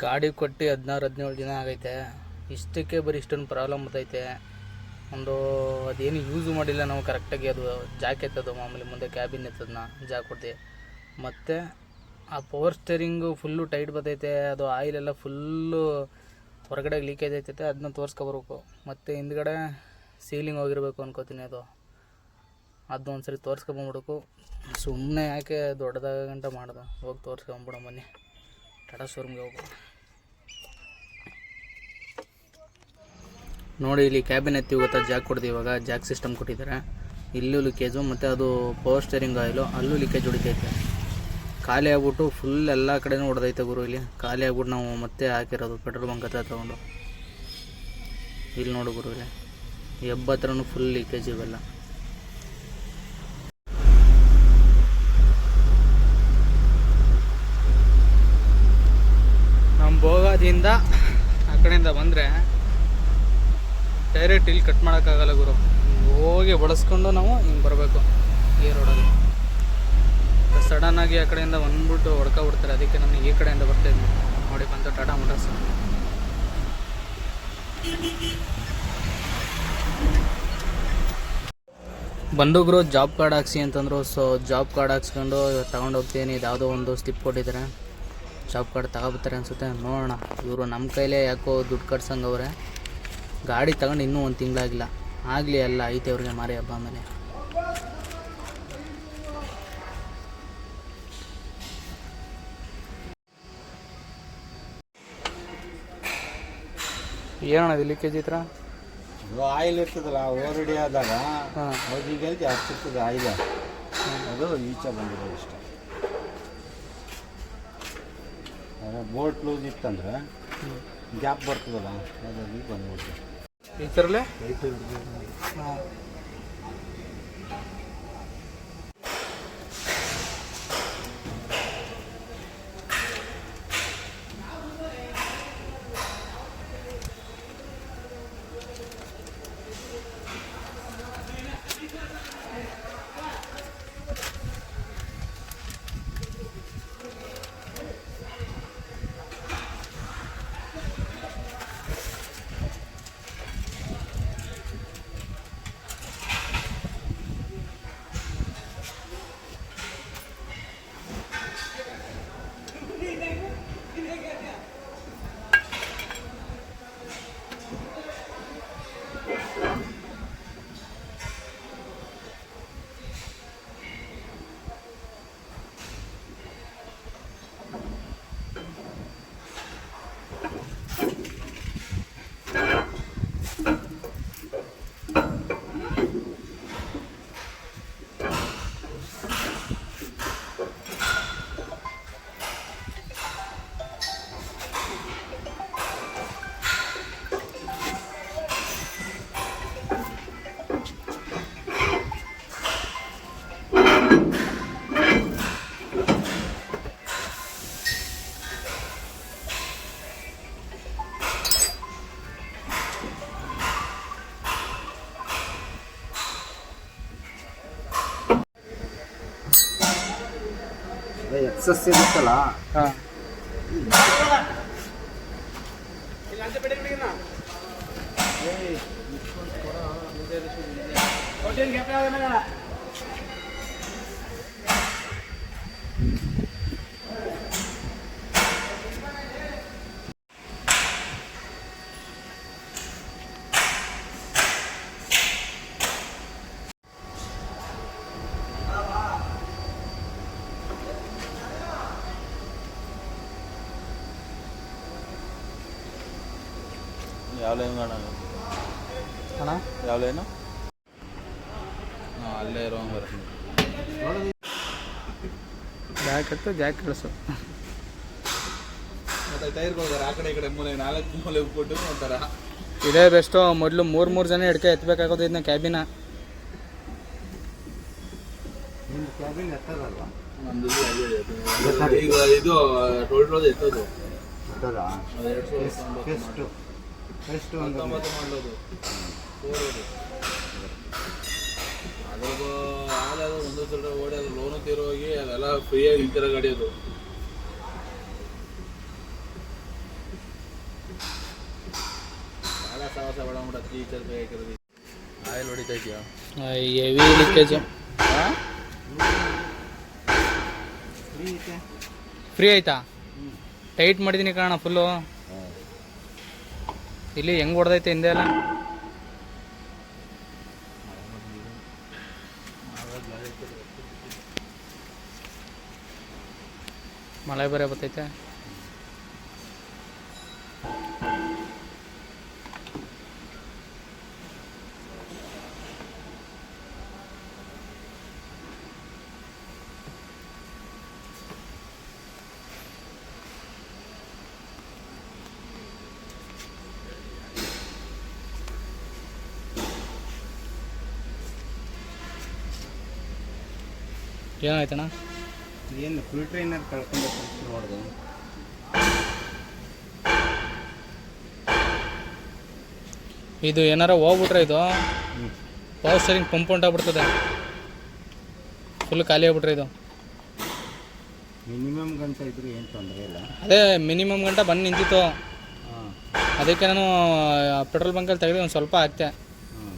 ಗಾಡಿ ಕೊಟ್ಟು 16-17 ದಿನ ಆಗೈತೆ. ಇಷ್ಟಕ್ಕೆ ಬರೀ ಇಷ್ಟೊಂದು ಪ್ರಾಬ್ಲಮ್ ಬರ್ತೈತೆ. ಅದೇನು ಯೂಸ್ ಮಾಡಿಲ್ಲ ನಾವು ಕರೆಕ್ಟಾಗಿ. ಅದು ಜಾಕ್ ಎತ್ತದು ಮಾಮೂಲಿ ಮುಂದೆ ಕ್ಯಾಬಿನ್ ಎತ್ತದನ್ನ ಜಾಕ್ ಕೊಡ್ತೀವಿ. ಮತ್ತು ಆ ಪವರ್ ಸ್ಟೇರಿಂಗು ಫುಲ್ಲು ಟೈಟ್ ಬರ್ತೈತೆ. ಅದು ಆಯಿಲೆಲ್ಲ ಫುಲ್ಲು ಹೊರಗಡೆ ಲೀಕೇಜ್ ಆಯ್ತೈತೆ. ಅದನ್ನ ತೋರಿಸ್ಕೊಬರ್ಬೇಕು. ಮತ್ತು ಹಿಂದ್ಗಡೆ ಸೀಲಿಂಗ್ ಹೋಗಿರಬೇಕು ಅನ್ಕೋತೀನಿ. ಅದನ್ನ ಒಂದ್ಸರಿ ತೋರಿಸ್ಕೊಂಬಂದ್ಬಿಡ್ಬೇಕು. ಸುಮ್ಮನೆ ಯಾಕೆ ದೊಡ್ಡದಾಗ ಗಂಟ ಮಾಡ್ದೆ. ಹೋಗಿ ತೋರಿಸ್ಕೊಂಬಿಡೋ ಬನ್ನಿ. ಟಾಟಾ ಶೋರೂಮ್ಗೆ ಹೋಗು. ನೋಡಿ, ಇಲ್ಲಿ ಕ್ಯಾಬಿನ್ ಎತ್ತಿ ಗೊತ್ತಾ, ಜಾಕ್ ಕೊಡ್ತೀವಿ. ಇವಾಗ ಜಾಕ್ ಸಿಸ್ಟಮ್ ಕೊಟ್ಟಿದ್ದಾರೆ. ಇಲ್ಲೂ ಲೀಕೇಜು, ಮತ್ತು ಅದು ಪವರ್ ಸ್ಟೇರಿಂಗ್ ಆಯಿಲು ಅಲ್ಲೂ ಲೀಕೇಜ್ ಹೊಡಿತೈತೆ. ಖಾಲಿ ಆಗ್ಬಿಟ್ಟು ಫುಲ್ ಎಲ್ಲ ಕಡೆನೂ ಹೊಡೆದೈತೆ ಗುರು. ಇಲ್ಲಿ ಖಾಲಿ ಆಗ್ಬಿಟ್ಟು ನಾವು ಮತ್ತೆ ಹಾಕಿರೋದು ಪೆಟ್ರೋಲ್ ಬಂಕ್ ಹತ್ರ ತೊಗೊಂಡು. ಇಲ್ಲಿ ನೋಡು ಗುರು, ಇಲ್ಲಿ ಹತ್ರನೂ ಫುಲ್ ಲೀಕೇಜ್ ಇವೆಲ್ಲ. ನಮ್ಮ ಭೋಗಾದಿಂದ ಆ ಕಡೆಯಿಂದ ಬಂದರೆ ಡೈರೆಕ್ಟ್ ಇಲ್ಲಿ ಕಟ್ ಮಾಡೋಕ್ಕಾಗಲ್ಲ ಗುರು. ಹೋಗಿ ಬಳಸ್ಕೊಂಡು ನಾವು ಹಿಂಗೆ ಬರಬೇಕು ಈ ರೋಡಲ್ಲಿ. ಸಡನ್ನಾಗಿ ಆ ಕಡೆಯಿಂದ ಬಂದ್ಬಿಟ್ಟು ಹೊಡ್ಕೊಬಿಡ್ತಾರೆ. ಅದಕ್ಕೆ ನಮಗೆ ಈ ಕಡೆಯಿಂದ ಬರ್ತಾಯಿದ್ವಿ. ನೋಡಿ ಬಂತು ಟಾಟಾ ಮೋಟರ್ಸ್. ಬಂದುಗ್ರು ಜಾಬ್ ಕಾರ್ಡ್ ಹಾಕ್ಸಿ ಅಂತಂದರು. ಸೊ ಜಾಬ್ ಕಾರ್ಡ್ ಹಾಕ್ಸ್ಕೊಂಡು ತಗೊಂಡು ಹೋಗ್ತೀನಿ. ಇದು ಯಾವುದೋ ಒಂದು ಸ್ಲಿಪ್ ಕೊಟ್ಟಿದ್ದಾರೆ. ಜಾಬ್ ಕಾರ್ಡ್ ತಗೊಬರ್ತಾರೆ ಅನಿಸುತ್ತೆ. ನೋಡೋಣ. ಇವರು ನಮ್ಮ ಕೈಲೇ ಯಾಕೋ ದುಡ್ಡು ಕಟ್ಸಂಗವ್ರೆ. ಗಾಡಿ ತಗೊಂಡು ಇನ್ನೂ 1 ತಿಂಗಳಾಗಿಲ್ಲ. ಆಗಲಿ ಎಲ್ಲ ಐತೆ ಅವ್ರಿಗೆ ಮಾರಿ ಹಬ್ಬ. ಆಮೇಲೆ ಏನಣ್ಣ ಇದು ಲೀಕೇಜ್ ಇತ್ರ? ಆಯಿಲ್ ಇರ್ತದಲ್ಲ, ಓವರ್ ರೆಡಿ ಆದಾಗ ಹೋಗಿಗೆ ಜಾಸ್ತಿ ಇರ್ತದೆ ಆಯಿಲ್. ಅದು ಈಚೆ ಬಂದಿದೆ ಇಷ್ಟ. ಬೋಲ್ಟ್ ಲೂಸ್ ಇತ್ತಂದ್ರೆ ಗ್ಯಾಪ್ ಬರ್ತದಲ್ಲ, ಅದಲ್ಲಿ ಬಂದ್ಬಿಡ್ತು ಈ ಥರಲ್ಲೇ. ಎಕ್ಸಸ್ ಇರುತ್ತಲ್ಲ. ಹಾಂ, ಯಾವ ಲೈನ್ ಅಣ್ಣ? ಯಾವ ಲೈನು? ಅಲ್ಲೇ ಇರೋ ಜಾಕ್ ಎತ್ತು, ಜಾಕ್ ಕಳಿಸು. ಟೈರ್ ಆ ಕಡೆ ಈ ಕಡೆ 4 ಮೂಲೆ ಕೊಟ್ಟು ಒಂಥರ ಇದೇ ಬೆಸ್ಟು. ಮೊದಲು 3 ಜನ ಹಿಡ್ಕೆ ಎತ್ತಬೇಕಾಗೋದು ಇದನ್ನ ಕ್ಯಾಬಿನ. ಕ್ಯಾಬಿನ್ ಎತ್ತದಲ್ವ? ಈಗ ಇದು ಟೋಲ್ ಎತ್ತೋದು ಎಷ್ಟು 19 ಮಾಡೋದು. ಅದ್ರದ್ದು ಹಾಲದು ಒಂದು ಸಲ ಓಡಿ ಅದು ಲೋನು ತೀರೋಗಿ ಅದೆಲ್ಲ ಫ್ರೀಯಾಗಿ ನಿಂತಿರೋ ಗಾಡಿ ಅದು. ಆಯಿಲ್ ಹೊಡಿತಾ ಇದೆಯಾ? Heavy leakage. ಫ್ರೀ ಆಯ್ತಾ? ಟೈಟ್ ಮಾಡಿದ್ದೀನಿ ಕಾರಣ ಫುಲ್ಲು. ಇಲ್ಲಿ ಹೆಂಗೆ ಹೊಡೆದೈತೆ ಹಿಂದೆ ಎಲ್ಲ. ಮಳೆ ಬೇರೆ ಬರ್ತೈತೆ. ಏನಾಯ್ತಣ್ಣ? ಏನು ಫಿಲ್ಟ್ರ್ ಏನಾದ್ರು ಕಳ್ಕೊಂಡು ನೋಡಿದೆ. ಇದು ಏನಾರ ಹೋಗ್ಬಿಟ್ರೆ ಇದು ಪವರ್ ಸ್ಟೇರಿಂಗ್ ಪಂಪ್ ಹೊಂಟಾಗ್ಬಿಡ್ತದೆ. ಫುಲ್ ಖಾಲಿ ಆಗ್ಬಿಟ್ರೆ ಇದು. ಮಿನಿಮಮ್ ಗಂಟ ಇದ್ರೂ ಏನು ತೊಂದರೆ ಇಲ್ಲ. ಅದೇ ಮಿನಿಮಮ್ ಗಂಟ ಬಂದು ನಿಂತಿತ್ತು. ಹಾಂ, ಅದಕ್ಕೆ ನಾನು ಪೆಟ್ರೋಲ್ ಬಂಕಲ್ಲಿ ತೆಗೆದು ಒಂದು ಸ್ವಲ್ಪ ಹಾಕ್ತೆ. ಹಾಂ.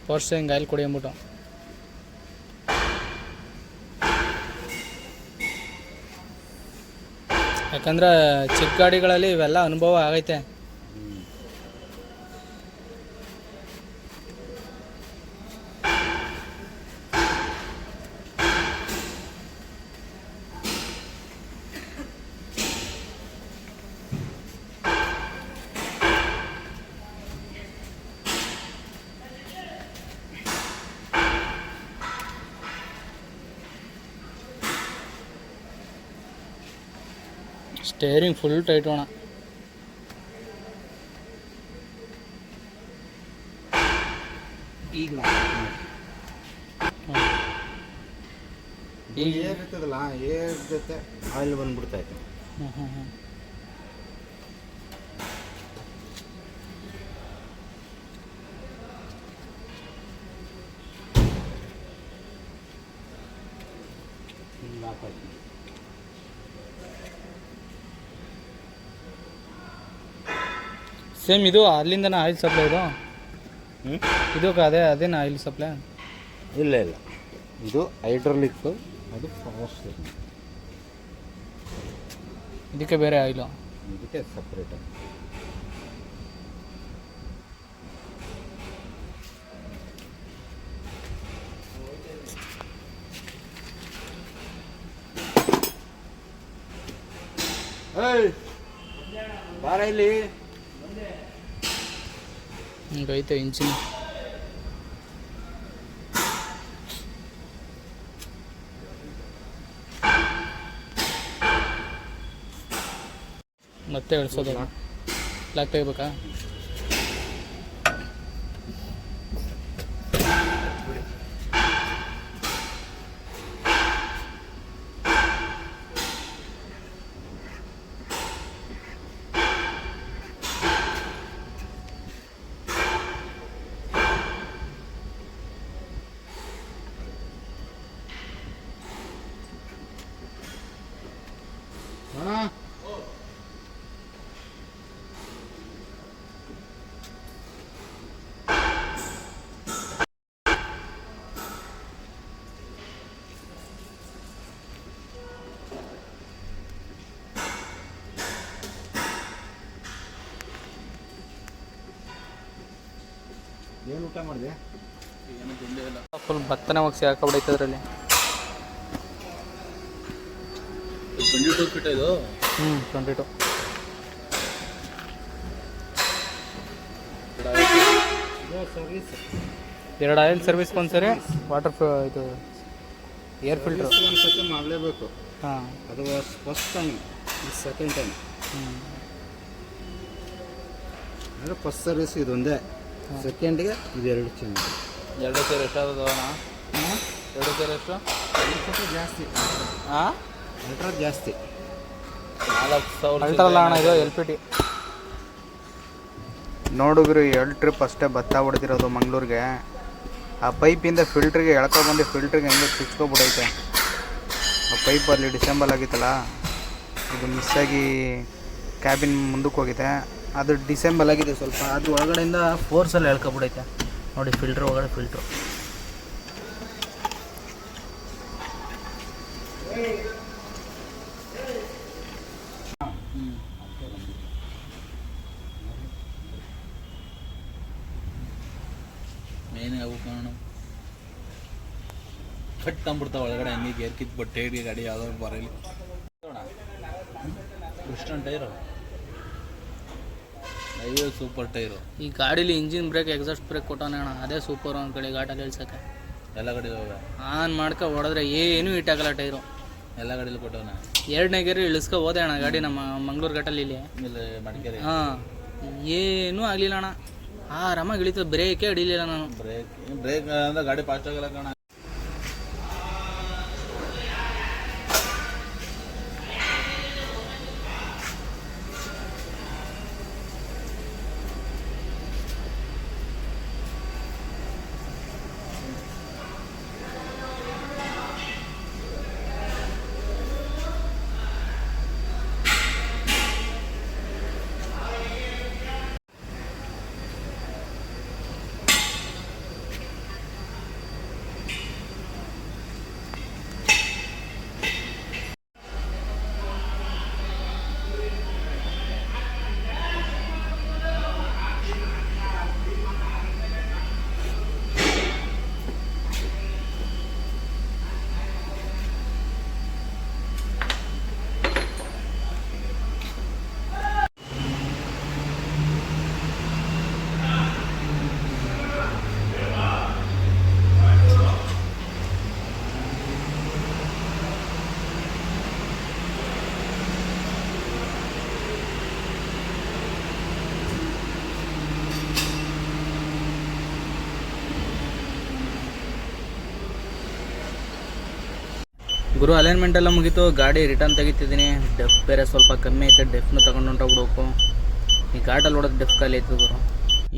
ಪವರ್ ಸ್ಟೇರಿಂಗ್ ಆಯಿಲ್ ಕೊಡಿ ಅಂದ್ಬಿಟ್ಟು. ಯಾಕಂದರೆ ಚಿಕ್ಕ ಗಾಡಿಗಳಲ್ಲಿ ಇವೆಲ್ಲ ಅನುಭವ ಆಗೈತೆ. ಸ್ಟೇರಿಂಗ್ ಫುಲ್ ಟೈಟ್ ಅಣ್ಣ. ಈಗ ಏರ್ ಇರ್ತದಲ್ಲ, ಏರ್ ಜೊತೆ ಆಯಿಲ್ ಬಂದ್ಬಿಡ್ತೈತೆ. ಸೇಮ್ ಇದು ಅಲ್ಲಿಂದನೇ ಆಯಿಲ್ ಸಪ್ಲೈ ಇದು. ಇದು ಅದೇನಾ ಆಯಿಲ್ ಸಪ್ಲೈ? ಇಲ್ಲ ಇಲ್ಲ, ಇದು ಹೈಡ್ರಾಲಿಕ್ಕು, ಅದು ಪವರ್ ಸ್ಟೇರಿಂಗ್. ಇದಕ್ಕೆ ಬೇರೆ ಆಯಿಲು, ಇದಕ್ಕೆ ಸಪ್ರೇಟ್. ಏಯ್ ಬಾರ ಇಲ್ಲಿ. ಹಿಂಗೈತೆ ಇಂಚಿನ. ಮತ್ತೆ ಇಳಿಸೋದು. ಲಾಕ್ ತೆಗಿಬೇಕಾ? ಏನು ಊಟ ಮಾಡಿದೆ? ಏನು ತಿಂದೇ ಇಲ್ಲ. ಫುಲ್ ಭತ್ತನೇ ಒಗ್ಸಿ ಹಾಕಬಿಡೈತೆ ಅದರಲ್ಲಿ. 22 ಫೀಟ್ ಇದು. 22. ಎರಡು ಆಯಿಲ್ ಸರ್ವಿಸ್ಗೆ ಒಂದ್ಸರಿ ವಾಟರ್ ಇದು ಏರ್ ಫಿಲ್ಟ್ರ್ ಒಂದು ಸತಿ ಮಾಡಲೇಬೇಕು. ಹಾಂ, ಅದು ಫಸ್ಟ್ ಟೈಮ್, ಇದು ಸೆಕೆಂಡ್ ಟೈಮ್. ಅಂದರೆ ಫಸ್ಟ್ ಸರ್ವಿಸ್ ಇದೊಂದೇ, ಸೆಕೆಂಡ್ಗೆ ಇದೆರಡು ಚೇಂಜ್. 2 ಸೇರು ಎಷ್ಟಾದದು ಅಣ್ಣ? 2 ಸೇರು ಎಷ್ಟು? ಜಾಸ್ತಿ. ಹಾಂ, ಅಲ್ಟ್ರಾ ಜಾಸ್ತಿ. 4,000 ಅಲ್ಟ್ರಲ್ಲ ಅಣ್ಣ, ಇದು LPT. ನೋಡಿದ್ರು 2 ಟ್ರಿಪ್ ಅಷ್ಟೇ ಭತ್ತ ಹೊಡೆದಿರೋದು ಮಂಗಳೂರಿಗೆ. ಆ ಪೈಪಿಂದ ಫಿಲ್ಟ್ರಿಗೆ ಎಳ್ಕೊಬಂದು ಫಿಲ್ಟ್ರಿಗೆ ಹೆಂಗೆ ಚುಚ್ಕೊಬಿಡೈತೆ. ಆ ಪೈಪಲ್ಲಿ ಡಿಸೆಂಬಲ್ ಆಗಿತ್ತಲ್ಲ, ಇದು ಮಿಸ್ಸಾಗಿ ಕ್ಯಾಬಿನ್ ಮುಂದಕ್ಕೆ ಹೋಗಿದೆ. ಅದು ಡಿಸೆಂಬಲ್ ಆಗಿದೆ ಸ್ವಲ್ಪ. ಅದು ಒಳಗಡೆಯಿಂದ ಫೋರ್ಸಲ್ಲಿ ಎಳ್ಕೊಬಿಡೈತೆ ನೋಡಿ, ಫಿಲ್ಟ್ರ್ ಒಳಗಡೆ ಫಿಲ್ಟ್ರು. ಮೇನ್ ಅವು ಕಾರಣ ಕಟ್ಕೊಂಡ್ಬಿಡ್ತಾವೆ ಒಳಗಡೆ, ಹಂಗೆ ಗೇರ್ ಕಿತ್ಬಿಟ್ಟು ಟೈರ್ಗೆ ಗಾಡಿ ಯಾವ್ದಾದ್ರು ಬರಲಿ. ಕ್ರಿಸ್ಟನ್ ಟೈರು, ಅಯ್ಯೋ ಸೂಪರ್ ಟೈರು. ಈ ಗಾಡೀಲಿ ಇಂಜಿನ್ ಬ್ರೇಕ್ ಎಕ್ಸಾಸ್ಟ್ ಬ್ರೇಕ್ ಕೊಟ್ಟವನೇ ಅಣ್ಣ, ಅದೇ ಸೂಪರ್ ಒಂದು ಕಡೆ ಘಾಟಲ್ಲಿ ಇಳ್ಸಕ್ಕೆ. ಎಲ್ಲ ಗಾಡಿಲಿ ಹೋಗ ಆನ್ ಮಾಡ್ಕೊ ಹೊಡೆದ್ರೆ ಏನೂ ಹಿಟ್ಟಾಗಲ್ಲ ಟೈರು. ಎಲ್ಲ ಗಾಡೀಲಿ ಕೊಟ್ಟವನ. 2ನೇ ಗೇರು ಇಳಿಸ್ಕೊ ಹೋದೆ ಅಣ್ಣ ಗಾಡಿ ನಮ್ಮ ಮಂಗ್ಳೂರು ಘಾಟಲ್ಲಿ ಇಲ್ಲಿ. ಇಲ್ಲಿ ಮಡಿಕೇರಿ. ಹಾಂ, ಏನೂ ಆಗಲಿಲ್ಲ ಅಣ್ಣ, ಆರಾಮಾಗಿ ಇಳಿತದೆ, ಬ್ರೇಕೇ ಹಿಡಿಲಿಲ್ಲ ನಾನು. ಬ್ರೇಕ್ ಅಂದ್ರೆ ಗಾಡಿ ಫಾಸ್ಟ್ ಆಗಲ್ಲ ಕಣ. ಗುರು ಅಲೈನ್ಮೆಂಟ್ ಎಲ್ಲ ಮುಗೀತು, ಗಾಡಿ ರಿಟರ್ನ್ ತೆಗಿತಿದ್ದೀನಿ. ಡೆಫ್ ಬೇರೆ ಸ್ವಲ್ಪ ಕಮ್ಮಿ ಐತೆ, ಡೆಫ್ನು ತಗೊಂಡು ಹೊಂಟೋಗ್ಬಿಡ್ಬೇಕು. ಈ ಘಾಟಲ್ಲಿ ಹೊಡೋದು ಡೆಫ್ ಖಾಲಿ ಐತೆ ಗುರು.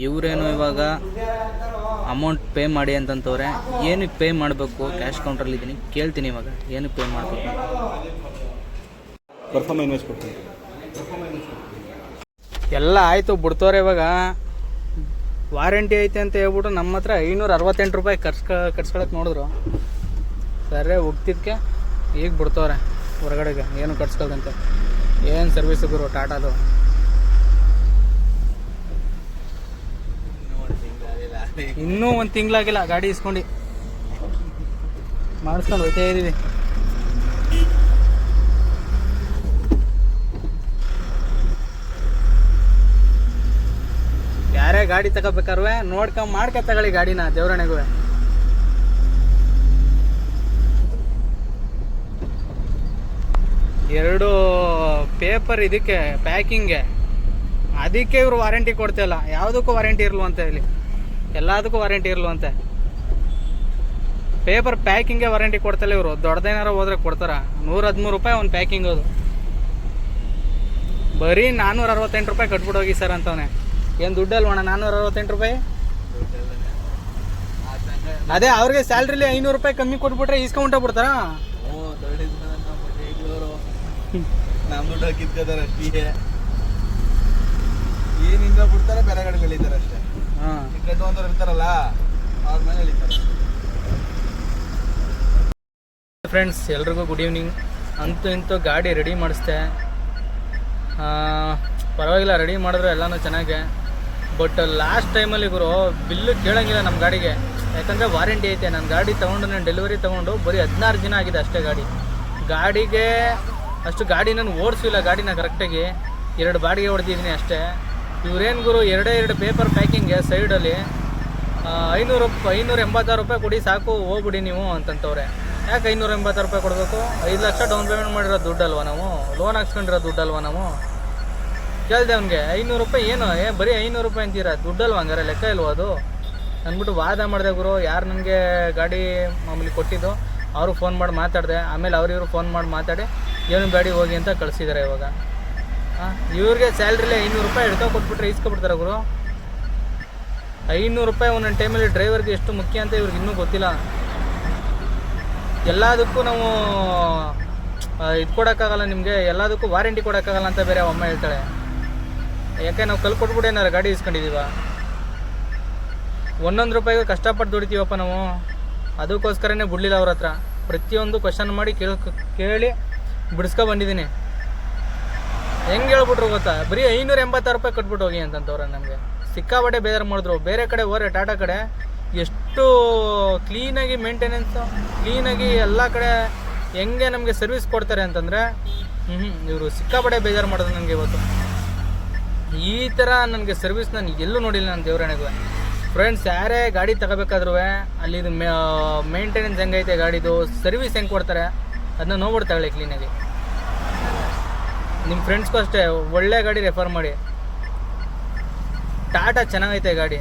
ಇವರೇನು ಇವಾಗ ಅಮೌಂಟ್ ಪೇ ಮಾಡಿ ಅಂತಂತವ್ರೆ. ಏನಕ್ಕೆ ಪೇ ಮಾಡಬೇಕು? ಕ್ಯಾಶ್ ಕೌಂಟ್ರಲ್ಲಿ ಇದ್ದೀನಿ, ಕೇಳ್ತೀನಿ ಇವಾಗ ಏನಕ್ಕೆ ಪೇ ಮಾಡಬೇಕು. ಎಲ್ಲ ಆಯಿತು, ಬಿಡ್ತವ್ರೆ ಇವಾಗ. ವಾರಂಟಿ ಐತೆ ಅಂತ ಹೇಳ್ಬಿಟ್ಟು ನಮ್ಮ ಹತ್ರ 568 ರೂಪಾಯಿ ಕಟ್ಸ್ಕೊಳಕ್ಕೆ ನೋಡಿದ್ರು. ಸರಿ ಹೋಗ್ತಿದ್ದಕ್ಕೆ ಈಗ ಬಿಡ್ತವ್ರೆ ಹೊರಗಡೆಗೆ, ಏನು ಕಟ್ಸ್ಕೊಳ್ದಂತೆ. ಏನು ಸರ್ವಿಸ್ ಗುರು ಟಾಟಾದು. ಇನ್ನೂ 1 ತಿಂಗಳಾಗಿಲ್ಲ ಗಾಡಿ ಇಸ್ಕೊಂಡು ಮಾಡಿಸ್ಕೊಂಡು ಹೋಗ್ತಾ ಇದ್ದೀವಿ. ಯಾರೇ ಗಾಡಿ ತಗೋಬೇಕಾದ್ರೆ ಮಾಡ್ಕೊ ತಗೊಳ್ಳಿ ಗಾಡಿನ, ದೇವರಣೆಗೂ. ಎರಡು ಪೇಪರ್ ಇದಕ್ಕೆ ಪ್ಯಾಕಿಂಗ್ಗೆ, ಅದಕ್ಕೆ ಇವರು ವಾರಂಟಿ ಕೊಡ್ತಿಲ್ಲ. ಯಾವುದಕ್ಕೂ ವಾರಂಟಿ ಇರಲ್ವಂತೆ ಇಲ್ಲಿ, ಎಲ್ಲದಕ್ಕೂ ವಾರಂಟಿ ಇರಲ್ವಂತೆ. ಪೇಪರ್ ಪ್ಯಾಕಿಂಗ್ಗೆ ವಾರಂಟಿ ಕೊಡ್ತಿಲ್ಲ ಇವರು. ದೊಡ್ಡದೇನಾರ ಹೋದ್ರೆ ಕೊಡ್ತಾರ. 113 ರೂಪಾಯಿ ಒಂದು ಪ್ಯಾಕಿಂಗ್. ಅದು ಬರೀ 468 ರೂಪಾಯಿ ಕಟ್ಬಿಟ್ಟು ಹೋಗಿ ಸರ್ ಅಂತವನೆ. ಏನು ದುಡ್ಡಲ್ವಣ್ಣ 468 ರೂಪಾಯಿ? ಅದೇ ಅವ್ರಿಗೆ ಸ್ಯಾಲ್ರಿಲಿ 500 ರೂಪಾಯಿ ಕಮ್ಮಿ ಕೊಟ್ಬಿಟ್ರೆ ಇಸ್ಕೊಂಡ ಬಿಡ್ತಾರ. ನಮ್ಮ ದುಡ್ಡು ಕಿತ್ಕೋತಾರೆ ಅಷ್ಟೇ, ಏನಿಂದ ಬಿಡ್ತಾರೆ, ಬೇರೆ ಗಾಡಿ ಎಳಿತಾರೆ ಅಷ್ಟೇ. ಟಿಕೆಟ್ ಒಂದವ್ರು ಇರ್ತಾರಲ್ಲ ಅವ್ರ ಮೇಲೆ ಎಳಿತಾರೆ. ಫ್ರೆಂಡ್ಸ್ ಎಲ್ರಿಗೂ ಗುಡ್ ಈವ್ನಿಂಗ್. ಅಂತೂ ಇಂತೂ ಗಾಡಿ ರೆಡಿ ಮಾಡಿಸ್ದೆ. ಪರವಾಗಿಲ್ಲ, ರೆಡಿ ಮಾಡಿದ್ರೆ ಎಲ್ಲನೂ ಚೆನ್ನಾಗೆ. ಬಟ್ ಲಾಸ್ಟ್ ಟೈಮಲ್ಲಿ ಗುರು ಬಿಲ್ಲು ಕೇಳೋಂಗಿಲ್ಲ ನಮ್ಮ ಗಾಡಿಗೆ. ಯಾಕಂದರೆ ವಾರಂಟಿ ಐತೆ. ನನ್ನ ಗಾಡಿ ತೊಗೊಂಡು, ನಾನು ಡೆಲಿವರಿ ತೊಗೊಂಡು ಬರೀ 16 ದಿನ ಆಗಿದೆ ಅಷ್ಟೇ. ಗಾಡಿಗೆ ಅಷ್ಟು ಗಾಡಿ ನಾನು ಓಡಿಸಿಲ್ಲ. ಗಾಡಿನ ಕರೆಕ್ಟಾಗಿ 2 ಬಾಡಿಗೆ ಹೊಡೆದಿದ್ದೀನಿ ಅಷ್ಟೇ. ಇವ್ರೇನು ಗುರು 2 ಪೇಪರ್ ಪ್ಯಾಕಿಂಗ್ಗೆ ಸೈಡಲ್ಲಿ 586 ರೂಪಾಯಿ ಕೊಡಿ ಸಾಕು, ಹೋಗ್ಬಿಡಿ ನೀವು ಅಂತಂತವ್ರೆ. ಯಾಕೆ 586 ರೂಪಾಯಿ ಕೊಡಬೇಕು? 5 ಲಕ್ಷ ಡೌನ್ ಪೇಮೆಂಟ್ ಮಾಡಿರೋ ದುಡ್ಡಲ್ವ ನಾವು? ಲೋನ್ ಹಾಕ್ಸ್ಕೊಂಡಿರೋ ದುಡ್ಡಲ್ವ ನಾವು? ಕೇಳಿದೆ ಅವ್ನಿಗೆ 500 ರೂಪಾಯಿ ಏನು, ಬರೀ 500 ರೂಪಾಯಿ ಅಂತೀರ, ದುಡ್ಡಲ್ವ ಹಂಗಾರೆ, ಲೆಕ್ಕ ಇಲ್ವ ಅದು ಅಂದ್ಬಿಟ್ಟು ವಾದ ಮಾಡಿದೆ ಗುರು. ಯಾರು ನನಗೆ ಗಾಡಿ ಮಾಮೂಲಿ ಕೊಟ್ಟಿದ್ದು ಅವರು ಫೋನ್ ಮಾಡಿ ಮಾತಾಡಿದೆ. ಆಮೇಲೆ ಅವ್ರಿವ್ರು ಫೋನ್ ಮಾಡಿ ಮಾತಾಡಿ ಏನು ಗಾಡಿ ಹೋಗಿ ಅಂತ ಕಳಿಸಿದ್ದಾರೆ ಇವಾಗ. ಇವ್ರಿಗೆ ಸ್ಯಾಲ್ರಿಲೇ 500 ರೂಪಾಯಿ ಹಿಡ್ಕೊ ಕೊಟ್ಬಿಟ್ರೆ ಇಸ್ಕೊಬಿಡ್ತಾರೆ ಗುರು. 500 ರೂಪಾಯಿ ಒಂದೊಂದು ಟೈಮಲ್ಲಿ ಡ್ರೈವರ್ಗೆ ಎಷ್ಟು ಮುಖ್ಯ ಅಂತ ಇವ್ರಿಗೆ ಇನ್ನೂ ಗೊತ್ತಿಲ್ಲ. ಎಲ್ಲದಕ್ಕೂ ನಾವು ಇದು ಕೊಡೋಕ್ಕಾಗಲ್ಲ ನಿಮಗೆ, ಎಲ್ಲದಕ್ಕೂ ವಾರಂಟಿ ಕೊಡೋಕ್ಕಾಗಲ್ಲ ಅಂತ ಬೇರೆ ಅಮ್ಮ ಹೇಳ್ತಾಳೆ. ಯಾಕೆ ನಾವು ಕಲ್ ಕೊಟ್ಬಿಟ್ಟು ಏನಾರು ಗಾಡಿ ಇಸ್ಕೊಂಡಿದ್ದೀವ? ಒಂದೊಂದು ರೂಪಾಯಿಗೂ ಕಷ್ಟಪಟ್ಟು ದುಡಿತೀವಪ್ಪ ನಾವು. ಅದಕ್ಕೋಸ್ಕರನೇ ಬಿಡಲಿಲ್ಲ ಅವ್ರ ಹತ್ರ. ಪ್ರತಿಯೊಂದು ಕ್ವಶನ್ ಮಾಡಿ ಕೇಳಿ ಬಿಡಿಸ್ಕೊ ಬಂದಿದ್ದೀನಿ. ಹೆಂಗೆ ಹೇಳ್ಬಿಟ್ರು ಗೊತ್ತಾ, ಬರೀ 586 ರೂಪಾಯಿ ಕಟ್ಬಿಟ್ಟು ಹೋಗಿ ಅಂತಂತವ್ರೆ. ನಮಗೆ ಸಿಕ್ಕಾಬಟ್ಟೆ ಬೇಜಾರು ಮಾಡಿದ್ರು. ಬೇರೆ ಕಡೆ ಹೋದ್ರೆ ಟಾಟಾ ಕಡೆ ಎಷ್ಟು ಕ್ಲೀನಾಗಿ ಮೇಂಟೆನೆನ್ಸು, ಕ್ಲೀನಾಗಿ ಎಲ್ಲ ಕಡೆ ಹೆಂಗೆ ನಮಗೆ ಸರ್ವಿಸ್ ಕೊಡ್ತಾರೆ ಅಂತಂದರೆ ಇವರು ಸಿಕ್ಕಾಬಟ್ಟೆ ಬೇಜಾರು ಮಾಡೋದು ನನಗೆ ಇವತ್ತು. ಈ ಥರ ನನಗೆ ಸರ್ವಿಸ್ ನಾನು ಎಲ್ಲೂ ನೋಡಿಲ್ಲ ನಾನು ದೇವರಾಣೆಗೂ. ಫ್ರೆಂಡ್ಸ್, ಯಾರೇ ಗಾಡಿ ತಗೋಬೇಕಾದ್ರೂ ಅಲ್ಲಿದು ಮೇಂಟೆನೆನ್ಸ್ ಹೆಂಗೈತೆ, ಗಾಡಿದು ಸರ್ವಿಸ್ ಹೆಂಗೆ ಕೊಡ್ತಾರೆ ಅದನ್ನ ನೋಡ್ಬಿಟ್ಟು ತಗೊಳ್ಳಿ ಕ್ಲೀನಾಗಿ. ನಿಮ್ಮ ಫ್ರೆಂಡ್ಸ್ಗೂ ಅಷ್ಟೇ ಒಳ್ಳೆ ಗಾಡಿ ರೆಫರ್ ಮಾಡಿ. ಟಾಟಾ ಚೆನ್ನಾಗೈತೆ ಗಾಡಿ.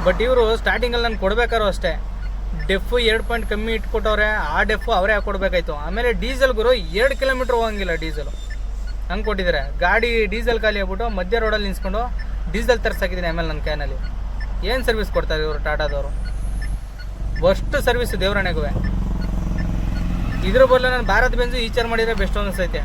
ಬಟ್ ಇವರು ಸ್ಟಾರ್ಟಿಂಗಲ್ಲಿ ನಾನು ಕೊಡ್ಬೇಕಾದ್ರು ಅಷ್ಟೇ ಡೆಫ್ 2 ಪಾಯಿಂಟ್ ಕಮ್ಮಿ ಇಟ್ಕೊಟ್ಟವ್ರೆ. ಆ ಡೆಫ್ ಅವರೇ ಹಾಕ್ಕೊಡ್ಬೇಕಾಯ್ತು. ಆಮೇಲೆ ಡೀಸೆಲ್ ಗುರು 2 ಕಿಲೋಮೀಟ್ರ್ ಹೋಗಂಗಿಲ್ಲ ಡೀಸೆಲು, ಹಂಗೆ ಕೊಟ್ಟಿದ್ದಾರೆ. ಗಾಡಿ ಡೀಸೆಲ್ ಖಾಲಿ ಆಗ್ಬಿಟ್ಟು ಮಧ್ಯ ರೋಡಲ್ಲಿ ನಿಲ್ಸ್ಕೊಂಡು ಡೀಸೆಲ್ ತರಿಸಾಕಿದ್ದೀನಿ ಆಮೇಲೆ ನನ್ನ ಕ್ಯಾನಲ್ಲಿ. ಏನು ಸರ್ವಿಸ್ ಕೊಡ್ತಾರೆ ಇವರು ಟಾಟಾದವರು? ಅಷ್ಟು ಸರ್ವಿಸ್ ದೇವರಾಣೆಗೂ. ಇದ್ರ ಬದಲು ನಾನು ಭಾರತ್ ಬೆಂಜು ಈಚರ್ ಮಾಡಿದರೆ ಬೆಸ್ಟ್ ಅನಿಸ್ತೈತೆ.